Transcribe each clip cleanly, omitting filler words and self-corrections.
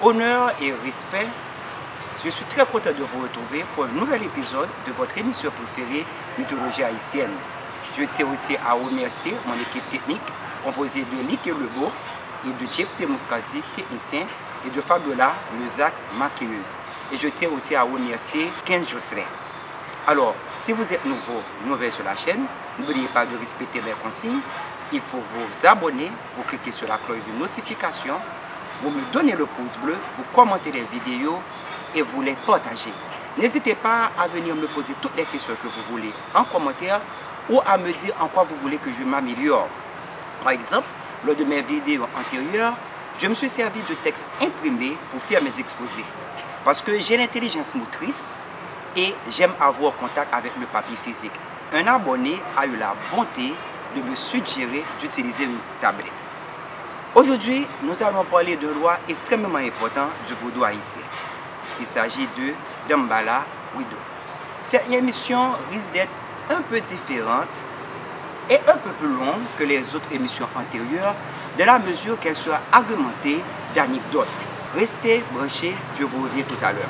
Honneur et respect, je suis très content de vous retrouver pour un nouvel épisode de votre émission préférée, Mythologie haïtienne. Je tiens aussi à remercier mon équipe technique composée de Liké Lebourg et de Jeff Temouskadi, technicien, et de Fabiola Lezac, maquilleuse. Et je tiens aussi à remercier Ken Josselin. Alors, si vous êtes nouveau sur la chaîne, n'oubliez pas de respecter mes consignes. Il faut vous abonner, vous cliquez sur la cloche de notification, vous me donnez le pouce bleu, vous commentez les vidéos et vous les partagez. N'hésitez pas à venir me poser toutes les questions que vous voulez en commentaire ou à me dire en quoi vous voulez que je m'améliore. Par exemple, lors de mes vidéos antérieures, je me suis servi de textes imprimés pour faire mes exposés. Parce que j'ai l'intelligence motrice et j'aime avoir contact avec le papier physique. Un abonné a eu la bonté de me suggérer d'utiliser une tablette. Aujourd'hui, nous allons parler d'un roi extrêmement important du vaudou haïtien. Il s'agit de Dambala Wido. Cette émission risque d'être un peu différente et un peu plus longue que les autres émissions antérieures, dans la mesure qu'elle sera agrémentée d'anecdotes. Restez branchés, je vous reviens tout à l'heure.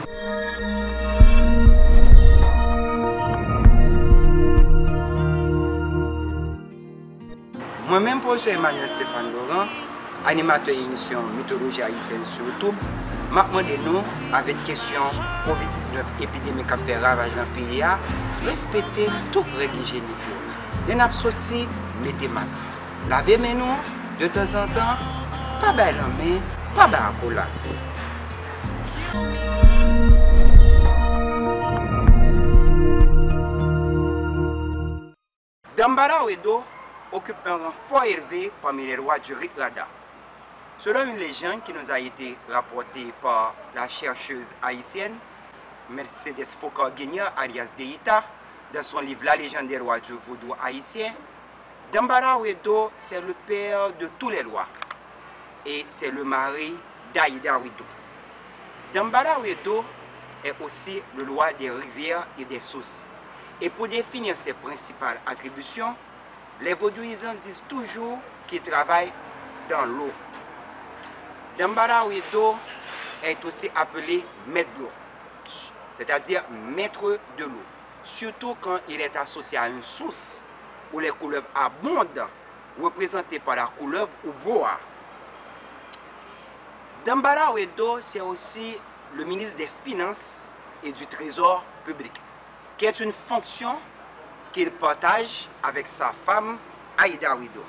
Moi-même, professeur Emmanuel Stéphane Laurent, animateur d'émission Mythologie haïtienne sur YouTube, m'a demandé nous, avec question COVID-19 épidémie qui fait ravage dans le pays, respecter toutes les règles hygiéniques. Dès qu'on sorti, mettez masque. Lavez les mains de temps en temps, pas bailler la main, pas bailler la collate. Dambala Wido occupe un rang fort élevé parmi les rois du Rikrada. Selon une légende qui nous a été rapportée par la chercheuse haïtienne Mercedes Foucault-Guignard alias Deïta, dans son livre La légende des rois du vaudou haïtien, Dambala Wido, c'est le père de tous les rois et c'est le mari d'Aïda Wido. Dambala Wido est aussi le roi des rivières et des sources. Et pour définir ses principales attributions, les vaudouisants disent toujours qu'il travaille dans l'eau. Dambala Wido est aussi appelé maître de l'eau, c'est-à-dire maître de l'eau, surtout quand il est associé à une source où les couleuvres abondent, représentées par la couleuvre ou boa. Dambala Wido, c'est aussi le ministre des Finances et du Trésor public, qui est une fonction qu'il partage avec sa femme Aïda Wido.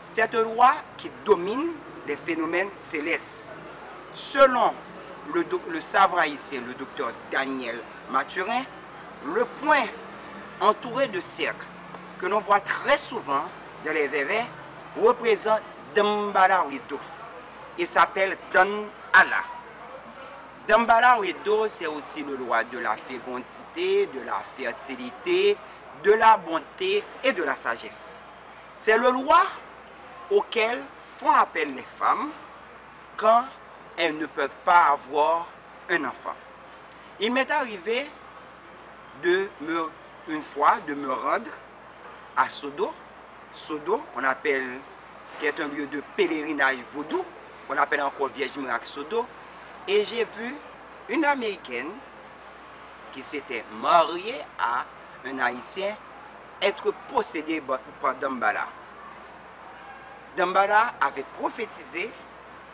C'est un roi qui domine les phénomènes célestes. Selon le savant haïtien, le docteur Daniel Mathurin, le point entouré de cercles que l'on voit très souvent dans les vévés représente Dambala Wido. Il s'appelle Dan Allah. Dambala Wido, c'est aussi le roi de la fécondité, de la fertilité, de la bonté et de la sagesse. C'est le roi auquel font appel les femmes quand elles ne peuvent pas avoir un enfant. Il m'est arrivé une fois de me rendre à Sodo, qu'on appelle, qui est un lieu de pèlerinage vaudou, qu'on appelle encore Vierge Miracle Sodo, et j'ai vu une Américaine qui s'était mariée à un Haïtien être possédée par Dambala. Dambala avait prophétisé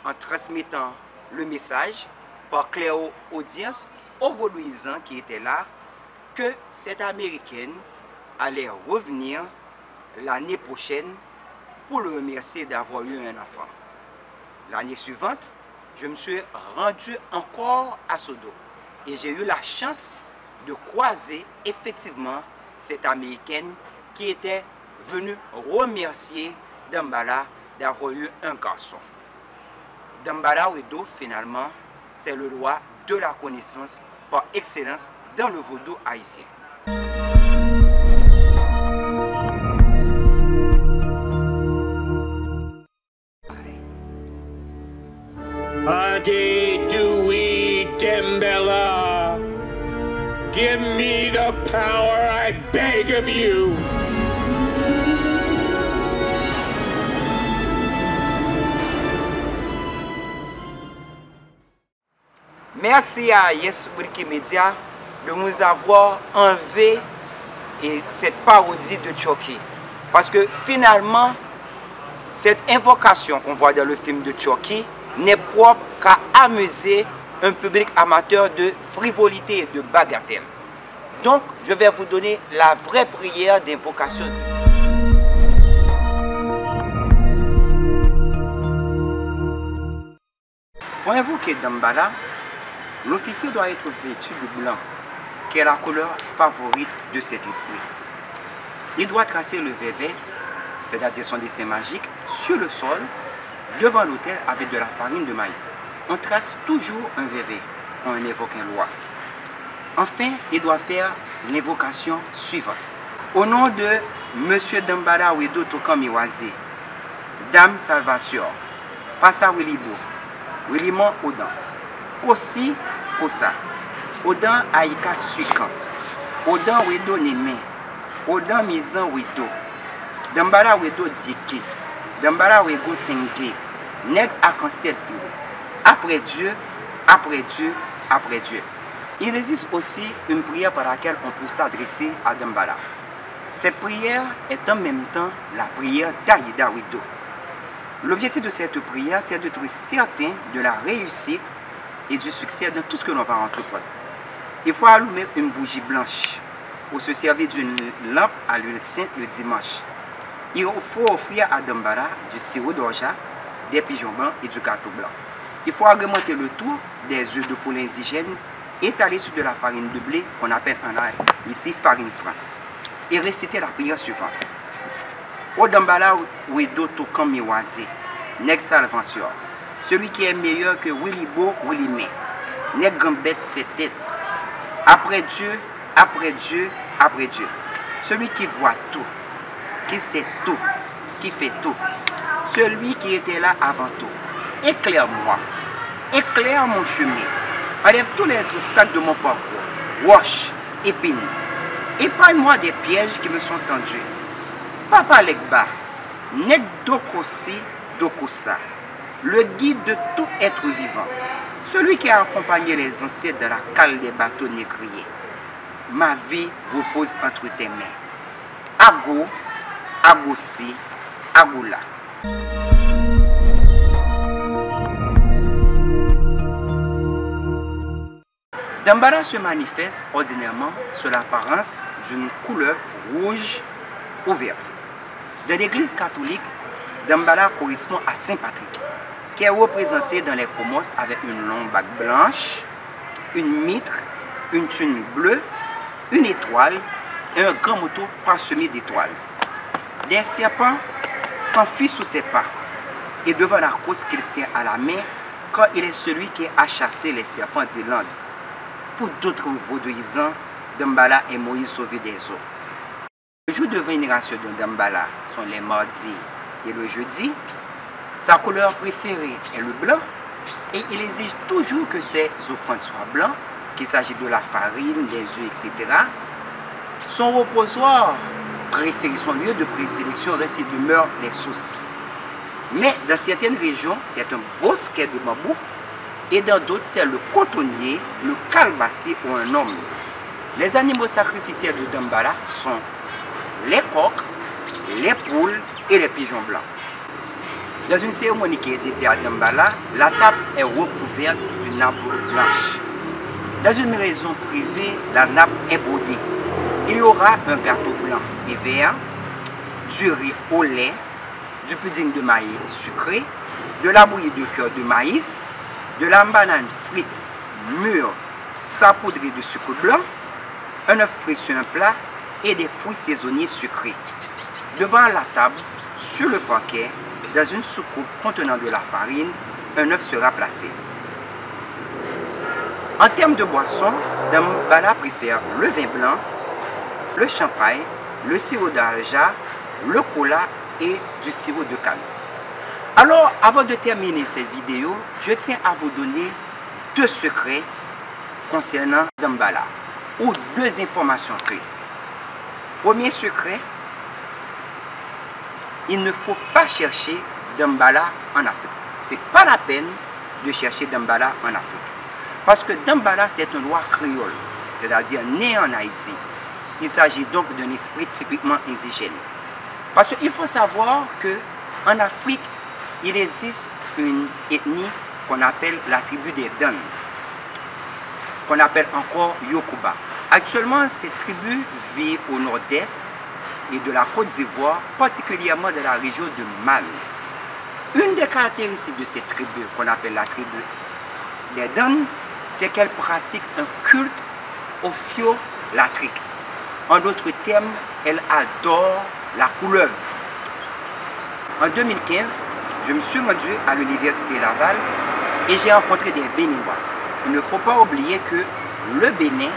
en transmettant le message par clair-audience aux vaudouisants qui étaient là que cette Américaine allait revenir l'année prochaine pour le remercier d'avoir eu un enfant. L'année suivante, je me suis rendu encore à Sodo et j'ai eu la chance de croiser effectivement cette Américaine qui était venue remercier Dambala d'avoir eu un garçon. Dambala Wido, finalement, c'est le roi de la connaissance par excellence dans le vaudou haïtien. Adi-dui Dambala, give me the power, I beg of you. Merci à Yes Wikimedia de nous avoir enlevé cette parodie de Chucky. Parce que finalement, cette invocation qu'on voit dans le film de Chucky n'est propre qu'à amuser un public amateur de frivolité et de bagatelle. Donc, je vais vous donner la vraie prière d'invocation. Pour invoquer Damballa, l'officier doit être vêtu de blanc, qui est la couleur favorite de cet esprit. Il doit tracer le vévé, c'est-à-dire son dessin magique, sur le sol, devant l'autel avec de la farine de maïs. On trace toujours un vévé quand on évoque un loi. Enfin, il doit faire l'invocation suivante. Au nom de Monsieur Damballa Wedo Tokamiwaze, Dame Salvation, Passa Wilibo, Wilimon Odan, Kosi Kosa, Odan Aïka Suikan, Odan Wedo Neme, Odan Mizan Wedo, Damballa Wedo Dike, Damballa Wedo Tengue, Neg Akansel Fili. Après Dieu, après Dieu, après Dieu. Il existe aussi une prière par laquelle on peut s'adresser à Damballa. Cette prière est en même temps la prière d'Aïda Wedo. L'objectif de cette prière, c'est d'être certain de la réussite et du succès dans tout ce que l'on va entreprendre. Il faut allumer une bougie blanche ou se servir d'une lampe à l'huile sainte le dimanche. Il faut offrir à Damballa du sirop d'orgeat, des pigeons blancs et du gâteau blanc. Il faut agrémenter le tout des œufs de poule indigènes étalés sur de la farine de blé qu'on appelle en Haïti farine France. Et réciter la prière suivante. O Damballa Wedo Tokamiwaze, Neg Salvation, celui qui est meilleur que Wilibo Wilime, Neg Gambette ses têtes. Après Dieu, après Dieu, après Dieu. Celui qui voit tout, qui sait tout, qui fait tout. Celui qui était là avant tout. Éclaire-moi, éclaire mon chemin. Enlève tous les obstacles de mon parcours. Wash, épine. Épargne-moi des pièges qui me sont tendus. Papa Legba, Neg Dokosi Dokosa, le guide de tout être vivant, celui qui a accompagné les ancêtres dans la cale des bateaux négriers. Ma vie repose entre tes mains. Ago, Agosi, Agoula. Damballa se manifeste ordinairement sur l'apparence d'une couleuvre rouge ou verte. Dans l'église catholique, Damballa correspond à Saint Patrick, qui est représenté dans les Comos avec une longue bague blanche, une mitre, une tunique bleue, une étoile et un grand manteau parsemé d'étoiles. Des serpents s'enfuient sous ses pas et devant la cause qu'il tient à la main quand il est celui qui a chassé les serpents d'Irlande. Pour d'autres vaudouisants, Damballa est Moïse sauvé des eaux. Les jours de vénération de Damballa sont les mardis et le jeudi. Sa couleur préférée est le blanc et il exige toujours que ses offrandes soient blancs, qu'il s'agit de la farine, des œufs, etc. Son reposoir préféré, son lieu de prédilection reste et demeure les sources. Mais dans certaines régions, c'est un bosquet de bambou et dans d'autres, c'est le cotonnier, le calebassier ou un homme. Les animaux sacrificiels de Damballa sont les coqs, les poules et les pigeons blancs. Dans une cérémonie qui est dédiée à Damballa, la table est recouverte d'une nappe blanche. Dans une maison privée, la nappe est brodée. Il y aura un gâteau blanc et vert, du riz au lait, du pudding de maïs sucré, de la bouillie de cœur de maïs, de la banane frite mûre saupoudrée de sucre blanc, un œuf frit sur un plat et des fruits saisonniers sucrés. Devant la table, sur le parquet, dans une soucoupe contenant de la farine, un œuf sera placé. En termes de boissons, Damballa préfère le vin blanc, le champagne, le sirop d'orgeat, le cola et du sirop de canne. Alors, avant de terminer cette vidéo, je tiens à vous donner 2 secrets concernant Damballa, ou 2 informations clés. Premier secret, il ne faut pas chercher Damballa en Afrique. Ce n'est pas la peine de chercher Damballa en Afrique. Parce que Dambala, c'est un roi créole, c'est-à-dire né en Haïti. Il s'agit donc d'un esprit typiquement indigène. Parce qu'il faut savoir qu'en Afrique, il existe une ethnie qu'on appelle la tribu des Dan, qu'on appelle encore Yokuba. Actuellement, cette tribu vit au nord-est et de la Côte d'Ivoire, particulièrement dans la région de Mal. Une des caractéristiques de cette tribu, qu'on appelle la tribu des Dan, c'est qu'elle pratique un culte ophiolatrique. En d'autres termes, elle adore la couleuvre. En 2015, je me suis rendu à l'université Laval et j'ai rencontré des Béninois. Il ne faut pas oublier que le Bénin,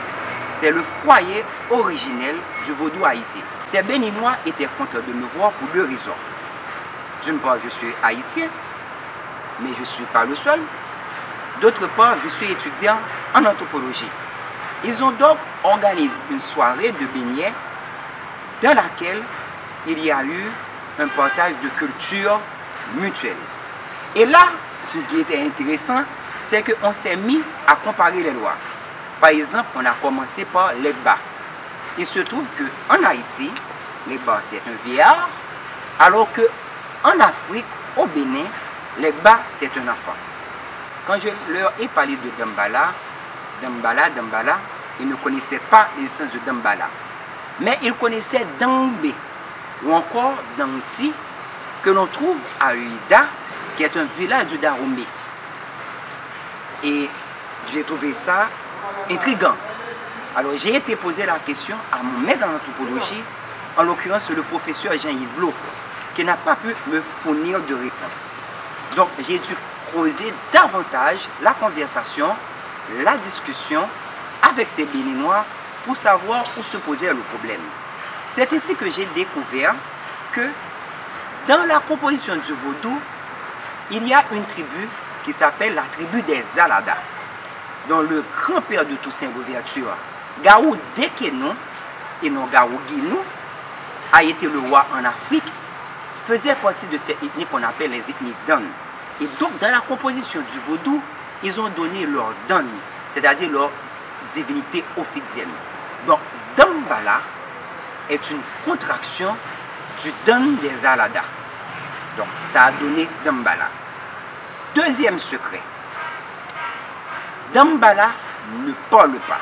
c'est le foyer originel du vaudou haïtien. Ces Béninois étaient contents de me voir pour deux raisons. D'une part, je suis haïtien, mais je ne suis pas le seul. D'autre part, je suis étudiant en anthropologie. Ils ont donc organisé une soirée de beignets dans laquelle il y a eu un partage de culture mutuelle. Et là, ce qui était intéressant, c'est qu'on s'est mis à comparer les lois. Par exemple, on a commencé par l'Egba. Il se trouve qu'en Haïti, l'Egba c'est un vieillard, alors qu'en Afrique, au Bénin, l'Egba c'est un enfant. Quand je leur ai parlé de Dambala, ils ne connaissaient pas l'essence de Dambala. Mais ils connaissaient Dambé, ou encore Dangsi, que l'on trouve à Uida, qui est un village du Dahomey. Et j'ai trouvé ça intriguant. Alors j'ai été poser la question à mon maître en anthropologie, en l'occurrence le professeur Jean-Yves Lo, qui n'a pas pu me fournir de réponse. Donc j'ai dû creuser davantage la conversation, la discussion avec ces Béninois pour savoir où se posait le problème. C'est ainsi que j'ai découvert que dans la composition du vaudou, il y a une tribu qui s'appelle la tribu des Alada, dont le grand-père de Toussaint Louverture, Gaou Dekenou, et non Gaou Guinou, a été le roi en Afrique, faisait partie de ces ethnies qu'on appelle les ethnies Dan. Et donc, dans la composition du vaudou, ils ont donné leur Dan, c'est-à-dire leur divinité officielle. Donc, Dambala est une contraction du Dan des Alada. Donc, ça a donné Dambala. Deuxième secret, Dambala ne parle pas.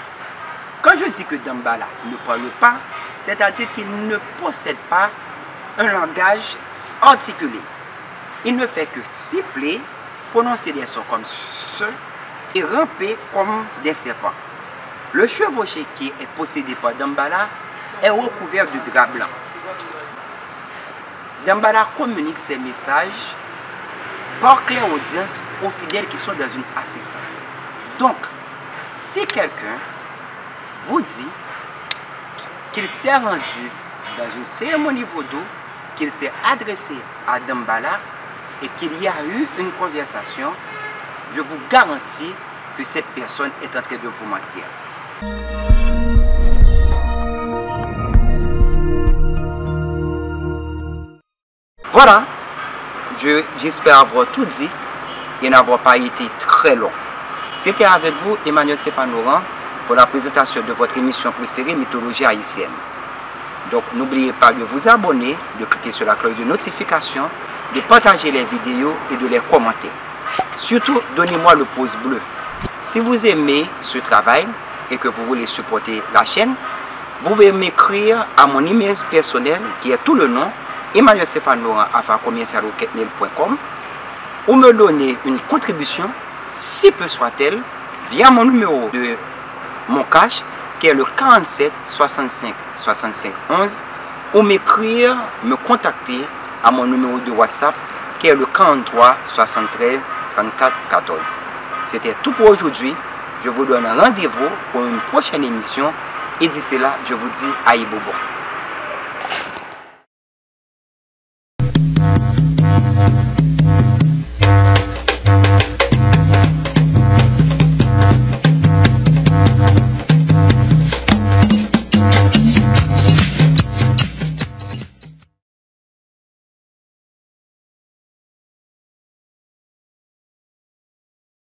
Quand je dis que Dambala ne parle pas, c'est-à-dire qu'il ne possède pas un langage articulé. Il ne fait que siffler, prononcer des sons comme ce et ramper comme des serpents. Le chevauché qui est possédé par Dambala est recouvert de drap blanc. Dambala communique ses messages par clairaudience aux fidèles qui sont dans une assistance. Donc, si quelqu'un vous dit qu'il s'est rendu dans une cérémonie vaudou, qu'il s'est adressé à Dambala et qu'il y a eu une conversation, je vous garantis que cette personne est en train de vous mentir. Voilà, j'espère avoir tout dit et n'avoir pas été très long. C'était avec vous, Emmanuel Stéphane Laurent, pour la présentation de votre émission préférée, Mythologie haïtienne. Donc n'oubliez pas de vous abonner, de cliquer sur la cloche de notification, de partager les vidéos et de les commenter. Surtout, donnez-moi le pouce bleu. Si vous aimez ce travail et que vous voulez supporter la chaîne, vous pouvez m'écrire à mon email personnel qui est tout le nom, emmanuelstéphanelaurent@commercial@hotmail.com, ou me donner une contribution, si peu soit-elle, via mon numéro de mon cash qui est le 47 65 65 11, ou m'écrire, me contacter à mon numéro de WhatsApp qui est le 43 73 34 14. C'était tout pour aujourd'hui. Je vous donne rendez-vous pour une prochaine émission et d'ici là, je vous dis aïe bobo.